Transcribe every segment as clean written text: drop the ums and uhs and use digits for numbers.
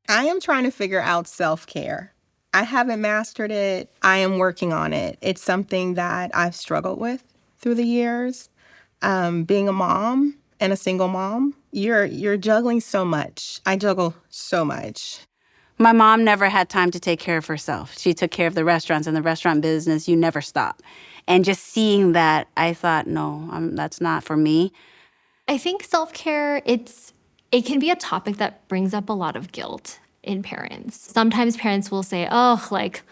I am trying to figure out self-care. I haven't mastered it. I am working on it. It's something that I've struggled with through the years. Being a mom and a single mom, you're juggling so much. I juggle so much. My mom never had time to take care of herself. She took care of the restaurants and the restaurant business. You never stop. And just seeing that, I thought, no, that's not for me. I think self-care, it can be a topic that brings up a lot of guilt in parents. Sometimes parents will say, oh, like,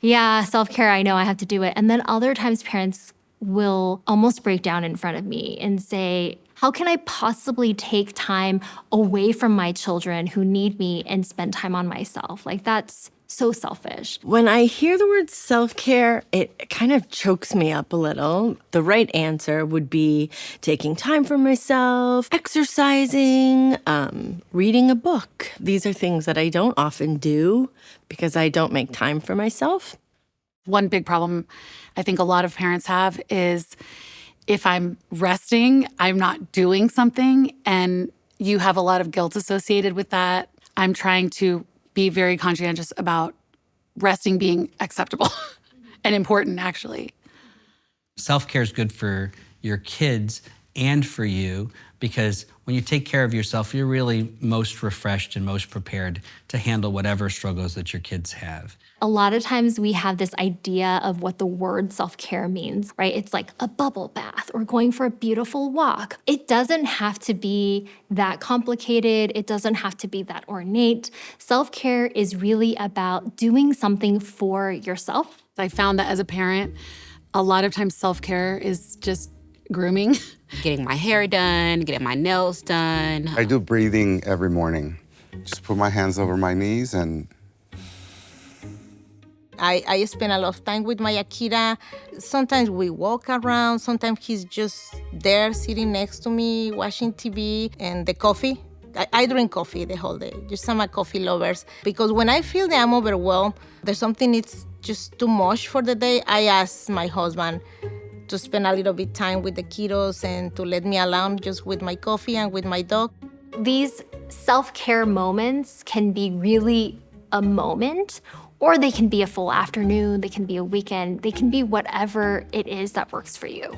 yeah, self-care, I know I have to do it. And then other times parents will almost break down in front of me and say, how can I possibly take time away from my children who need me and spend time on myself? Like, that's so selfish. When I hear the word self-care, it kind of chokes me up a little. The right answer would be taking time for myself, exercising, reading a book. These are things that I don't often do because I don't make time for myself. One big problem I think a lot of parents have is if I'm resting, I'm not doing something, and you have a lot of guilt associated with that. I'm trying to be very conscientious about resting being acceptable and important, actually. Self-care is good for your kids and for you because when you take care of yourself, you're really most refreshed and most prepared to handle whatever struggles that your kids have. A lot of times we have this idea of what the word self-care means, right? It's like a bubble bath or going for a beautiful walk. It doesn't have to be that complicated. It doesn't have to be that ornate. Self-care is really about doing something for yourself. I found that as a parent, a lot of times self-care is just grooming. Getting my hair done, getting my nails done. I do breathing every morning. Just put my hands over my knees and I spend a lot of time with my Akira. Sometimes we walk around. Sometimes he's just there sitting next to me, watching TV, and the coffee. I drink coffee the whole day. Just I'm a coffee lover. Because when I feel that I'm overwhelmed, there's something it's just too much for the day, I ask my husband to spend a little bit time with the kiddos and to let me alone just with my coffee and with my dog. These self-care moments can be really a moment, or they can be a full afternoon, they can be a weekend, they can be whatever it is that works for you.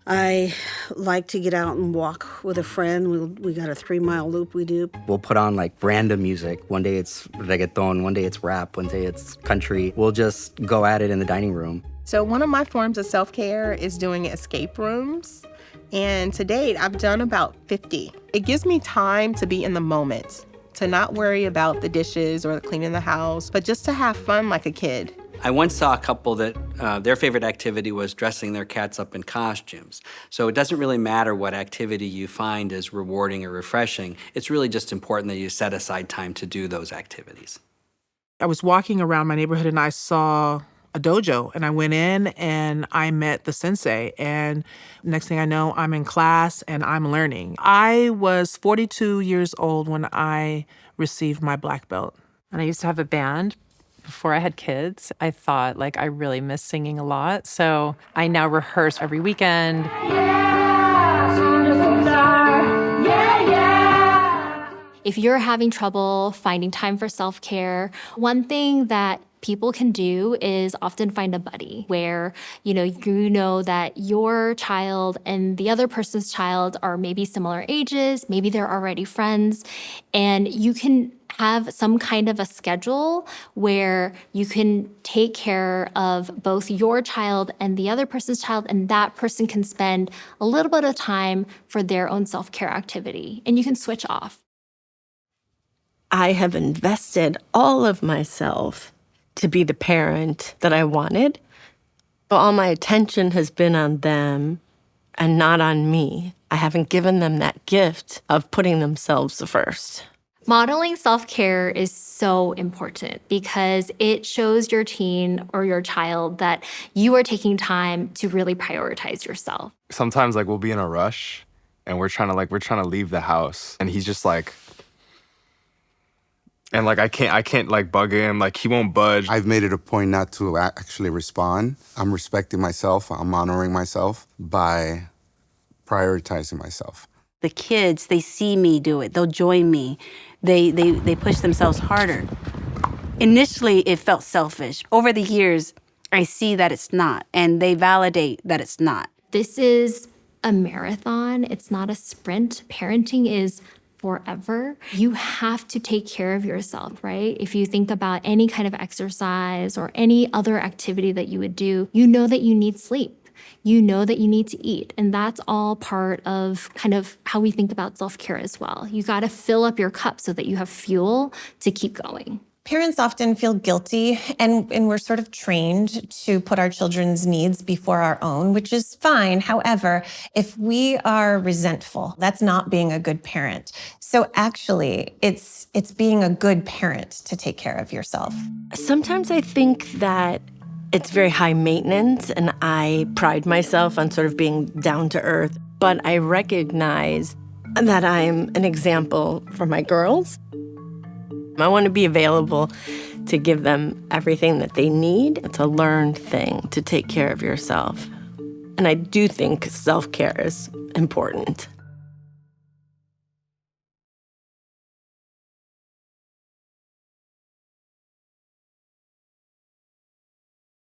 I like to get out and walk with a friend. We got a 3-mile loop we do. We'll put on like random music. One day it's reggaeton, one day it's rap, one day it's country. We'll just go at it in the dining room. So one of my forms of self-care is doing escape rooms. And to date, I've done about 50. It gives me time to be in the moment, to not worry about the dishes or cleaning the house, but just to have fun like a kid. I once saw a couple that their favorite activity was dressing their cats up in costumes. So it doesn't really matter what activity you find is rewarding or refreshing. It's really just important that you set aside time to do those activities. I was walking around my neighborhood and I saw a dojo, and I went in and I met the sensei, and next thing I know, I'm in class and I'm learning. I was 42 years old when I received my black belt. And I used to have a band before I had kids. I thought, like, I really miss singing a lot, so I now rehearse every weekend. If you're having trouble finding time for self-care, one thing that people can do is often find a buddy where, you know that your child and the other person's child are maybe similar ages, maybe they're already friends, and you can have some kind of a schedule where you can take care of both your child and the other person's child, and that person can spend a little bit of time for their own self-care activity, and you can switch off. I have invested all of myself to be the parent that I wanted. But all my attention has been on them and not on me. I haven't given them that gift of putting themselves first. Modeling self-care is so important because it shows your teen or your child that you are taking time to really prioritize yourself. Sometimes like we'll be in a rush and we're trying to leave the house, and he's just like, and like I can't like bug him, like he won't budge. I've made it a point not to actually respond. I'm respecting myself, I'm honoring myself by prioritizing myself. The kids, they see me do it. They'll join me. they push themselves harder. Initially, it felt selfish. Over the years, I see that it's not, and they validate that it's not. This is a marathon. It's not a sprint. Parenting is forever. You have to take care of yourself, right? If you think about any kind of exercise or any other activity that you would do, you know that you need sleep. You know that you need to eat. And that's all part of kind of how we think about self-care as well. You got to fill up your cup so that you have fuel to keep going. Parents often feel guilty, and we're sort of trained to put our children's needs before our own, which is fine. However, if we are resentful, that's not being a good parent. So actually, it's being a good parent to take care of yourself. Sometimes I think that it's very high maintenance, and I pride myself on sort of being down to earth. But I recognize that I'm an example for my girls. I want to be available to give them everything that they need. It's a learned thing to take care of yourself. And I do think self-care is important.